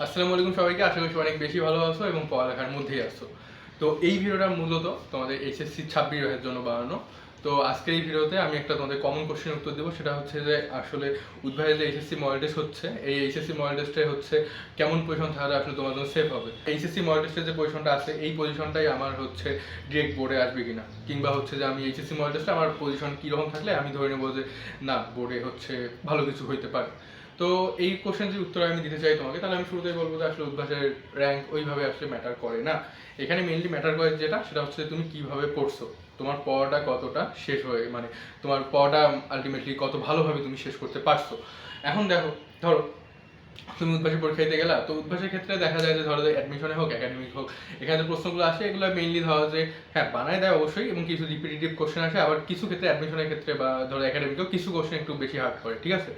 আসসালামু আলাইকুম সবাইকে। আশা করি অনেক বেশি ভালো আছো এবং পড়ালেখার মধ্যেই আছো। তো এই ভিডিওটা মূলত তোমাদের এইচএসসি 26 এর জন্য বানানো। তো আজকের এই ভিডিওতে আমি একটা তোমাদের কমন কোশ্চেন উত্তর দেবো। সেটা হচ্ছে যে আসলে উদ্ভাসের যে এইচএসসি মডেল টেস্ট হচ্ছে, এই এইচএসসি মডেল টেস্টে হচ্ছে কেমন পজিশন থাকলে আসলে তোমার জন্য সেফ হবে। এইচএসসি মডেল টেস্টের যে পজিশনটা আছে, এই পজিশনটাই আমার হচ্ছে ডিরেক্ট বোর্ডে আসবে কিনা, কিংবা হচ্ছে যে আমি এইচএসসি মডেল টেস্টে আমার পজিশন কীরকম থাকলে আমি ধরে নেবো যে না, বোর্ডে হচ্ছে ভালো কিছু হইতে পারে। তো এই কোশ্চেনটির উত্তর আমি দিতে চাই তোমাকে। তাহলে আমি শুরুতেই বলবো যে আসলে উদ্ভাসের র্যাঙ্ক ওইভাবে আসলে ম্যাটার করে না। এখানে মেইনলি ম্যাটার করে যেটা, সেটা হচ্ছে তুমি কিভাবে পড়ছো, তোমার পড়াটা কতটা শেষ হয়ে, মানে তোমার পড়াটা আলটিমেটলি কত ভালোভাবে তুমি শেষ করতে পারছো। এখন দেখো, ধরো তুমি উদ্ভাসের পরীক্ষা দিতে গেলা, তো উদ্ভাসের ক্ষেত্রে দেখা যায় যে ধরো যে অ্যাডমিশনে হোক, একাডেমিক হোক, এখানে যে প্রশ্নগুলো আসে এগুলো মেইনলি ধরো যে হ্যাঁ বানায় দেয় অবশ্যই, এবং কিছু রিপিটেটিভ কোশ্চেন আসে, আবার কিছু ক্ষেত্রে অ্যাডমিশনের ক্ষেত্রে বা ধরো একাডেমিকেও কিছু কোশ্চেন একটু বেশি হার্ড করে, ঠিক আছে।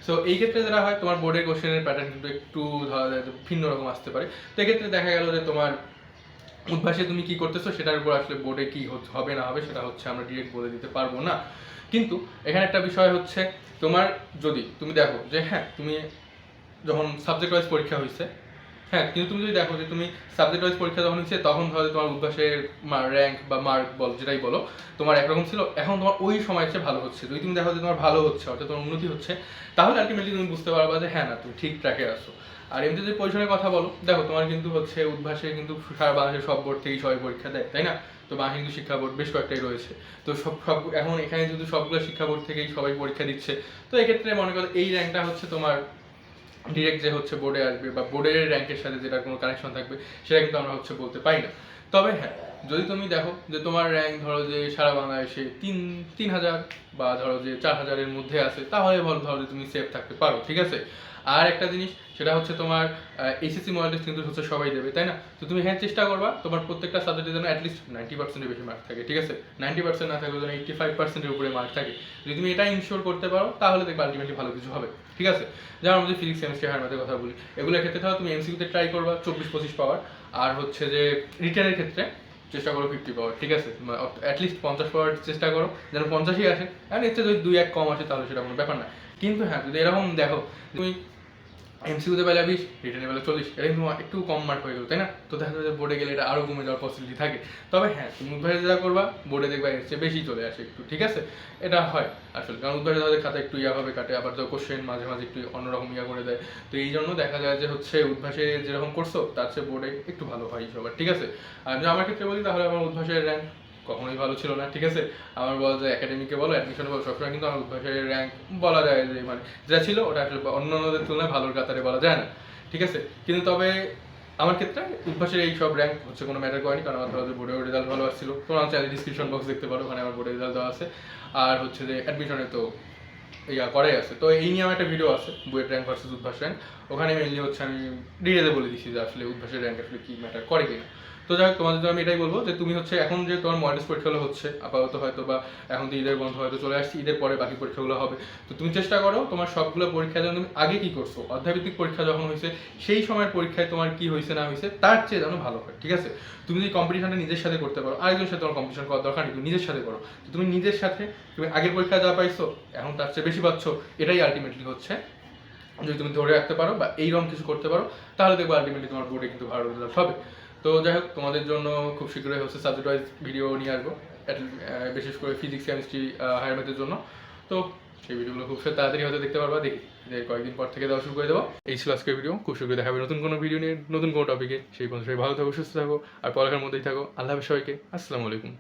সো এই ক্ষেত্রে যেটা হয়, তোমার বোর্ডের কোশ্চেনের প্যাটার্ন কিন্তু একটু ধরা যায় ভিন্ন রকম আসতে পারে। তো এক্ষেত্রে দেখা গেল যে তোমার উদ্ভাসে তুমি কি করতেছো সেটার উপর আসলে বোর্ডে কি হবে না হবে সেটা হচ্ছে আমরা ডিরেক্ট বলে দিতে পারবো না। কিন্তু এখানে একটা বিষয় হচ্ছে, তোমার যদি তুমি দেখো যে হ্যাঁ তুমি যখন সাবজেক্ট ওয়াইজ পরীক্ষা হয়েছে, হ্যাঁ কিন্তু তুমি যদি দেখো যে তুমি সাবজেক্ট ওয়াইজ পরীক্ষা যখন হচ্ছে তখন ধরো তোমার উদ্ভাসের র্যাঙ্ক বা মার্ক বল যেটাই বলো তোমার একরকম ছিল, এখন তোমার ওই সময় চেয়ে ভালো হচ্ছে, যদি তুমি দেখো যে তোমার ভালো হচ্ছে অর্থাৎ তোমার উন্নতি হচ্ছে, তাহলে আলটিমেটলি তুমি বুঝতে পারবা যে হ্যাঁ না তুমি ঠিক ট্র্যাকে আসো। আর এমনিতে যে পজিশনের কথা বলো, দেখো তোমার কিন্তু হচ্ছে উদ্ভাসে কিন্তু সারা বাংলাদেশের সব বোর্ড থেকেই সবাই পরীক্ষা দেয়, তাই না। তো বাংলা হিন্দু শিক্ষা বোর্ড বেশ কয়েকটাই রয়েছে। তো সব এখন এখানে যদি সবগুলো শিক্ষা বোর্ড থেকেই সবাই পরীক্ষা দিচ্ছে, তো এক্ষেত্রে মনে করো এই র্যাঙ্কটা হচ্ছে তোমার ডিরেক্ট যে হচ্ছে বোর্ডে আসবে বা বোর্ডের র্যাঙ্কের সাথে যেটা কোনো কানেকশন থাকবে সেটা কিন্তু আমরা হচ্ছে বলতে পারি না। তবে হ্যাঁ, যদি তুমি দেখো যে তোমার র্যাঙ্ক ধরো যে সারা বাংলাদেশে 3,000 বা ধরো যে 4,000-এর মধ্যে আছে, তাহলে ধরো যে তুমি সেফ থাকতে পারো, ঠিক আছে। আর একটা জিনিস, সেটা হচ্ছে তোমার এইচএসসি মডেল টেস্ট কিন্তু হচ্ছে সবাই দেবে, তাই না। তো তুমি এখানে চেষ্টা করবা তোমার প্রত্যেকটা সাবজেক্টের জন্য অ্যাটলিস্ট 90%-এর বেশি মার্ক থাকে, ঠিক আছে। 90% না থাকলে যেন 85%-এর উপরে মার্ক থাকে। যদি তুমি এটা ইনশিওর করতে পারো তাহলে দেখবে আলটিমেটলি ভালো কিছু হবে, ঠিক আছে। যেমন আমরা যদি ফিজিক্স, কেমিস্ট্রি, হায়ার ম্যাথের কথা বলি, এগুলোর ক্ষেত্রে তাহলে তুমি এমসিকিউতে ট্রাই করবা 24-25 পাওয়ার, আর হচ্ছে যে রিটেনের ক্ষেত্রে চেষ্টা করো 50 পাওয়ার, ঠিক আছে। অ্যাটলিস্ট 50 পাওয়ার চেষ্টা করো, যেন 50ই আসে। আর এর চেয়ে যদি 2-1 কম আসে তাহলে সেটা কোনো ব্যাপার না। কিন্তু হ্যাঁ, যদি এরকম দেখো তুমি এমসিকিউতে পেলে 20, রিটেনে পেলে 40, এটা কিন্তু একটু কম মার্ক হয়ে গেল, তাই না। তো দেখা যাচ্ছে বোর্ডে গেলে এটা আরও কমে যাওয়ার পসিবিলিটি থাকে। তবে হ্যাঁ, তুমি উদ্ভাসে যা করবা বোর্ডে দেখবা এর চেয়ে বেশি চলে আসে একটু, ঠিক আছে। এটা হয় আসলে, কারণ উদ্ভাসে তাদের খাতা একটু ইয়াভাবে কাটে, আবার তো কোশ্চেন মাঝে মাঝে একটু অন্যরকম ইয়া করে দেয়। তো এই জন্য দেখা যায় যে হচ্ছে উদ্ভাসে যেরকম করছো তার চেয়ে বোর্ডে একটু ভালো হয় সবার, ঠিক আছে। আর যদি আমার ক্ষেত্রে বলি, তাহলে আমার উদ্ভাসের র্যাঙ্ক কখনোই ভালো ছিল না, ঠিক আছে। আমার বলা যায় একাডেমিকে বলো, অ্যাডমিশনে বলো, সবসময় কিন্তু আমার উদ্ভাসের র্যাঙ্ক বলা যায় যে মানে যেটা ছিল ওটা আসলে অন্যদের তুলনায় ভালোর কাতারে বলা যায় না, ঠিক আছে। কিন্তু তবে আমার ক্ষেত্রে উদ্ভাসের এই সব র্যাঙ্ক হচ্ছে কোনো ম্যাটার করেনি, কারণ আমার ধরো বোর্ডের রেজাল্ট ভালো আসছিল। তোমরা চাইলে ডিসক্রিপশন বক্স দেখতে পারো, ওখানে আমার বোর্ডের রেজাল্ট দেওয়া আছে। আর হচ্ছে যে অ্যাডমিশনে তো ইয়া করাই আছে। তো এই নিয়ে আমার একটা ভিডিও আছে, BUET rank versus Udvash rank. ওখানে মেনলি হচ্ছে আমি ডিটেলে বলে দিচ্ছি যে আসলে উদ্ভাসের র্যাঙ্ক আসলে কি ম্যাটার করে কিনা। তো যাই হোক, তোমাদের জন্য আমি এটাই বলবো যে তুমি হচ্ছে এখন যে তোমার মডেল পরীক্ষাগুলো হচ্ছে আপাতত, হয়তো বা এখন তো ঈদের বন্ধ হয়তো চলে আসছে, ঈদের পরে বাকি পরীক্ষাগুলো হবে। তো তুমি চেষ্টা করো তোমার সবগুলো পরীক্ষা যেন তুমি আগে কি করছো, অধ্যায়ভিত্তিক পরীক্ষা যখন হয়েছে সেই সময়ের পরীক্ষায় তোমার কি হয়েছে না হয়েছে তার চেয়ে যেন ভালো হয়, ঠিক আছে। তুমি যদি কম্পিটিশনটা নিজের সাথে করতে পারো, আরেকজনের সাথে তোমার কম্পিটিশন করার দরকার নেই, তুমি নিজের সাথে করো। তো তুমি নিজের সাথে তুমি আগের পরীক্ষা যা পাইছো এখন তার চেয়ে বেশি পাচ্ছ, এটাই আলটিমেটলি হচ্ছে যদি তুমি ধরে রাখতে পারো বা এইরকম কিছু করতে পারো, তাহলে দেখবো আলটিমেটলি তোমার বোর্ডে কিন্তু ভালো রেজাল্ট হবে। তো যাই হোক, তোমাদের জন্য খুব শীঘ্রই হচ্ছে সাবজেক্ট ওয়াইজ ভিডিও নিয়ে আসবো, বিশেষ করে ফিজিক্স, কেমিস্ট্রি, হায়ার ম্যাথের জন্য। তো সেই ভিডিওগুলো খুব তাড়াতাড়ি হয়তো দেখতে পারবা, দেখি যে কয়েকদিন পর থেকে দেওয়া শুরু করে দেবো। এই ছিল আজকের ভিডিও, খুব শীঘ্রই দেখাবে নতুন কোনো ভিডিও নিয়ে, নতুন কোনো টপিকে। সেই পর্যন্ত সবাই ভালো থাকো, সুস্থ থাকো, আর পড়ালেখার মধ্যেই থাকো। আল্লাহ হাফেজ সবাইকে, আসসালামু আলাইকুম।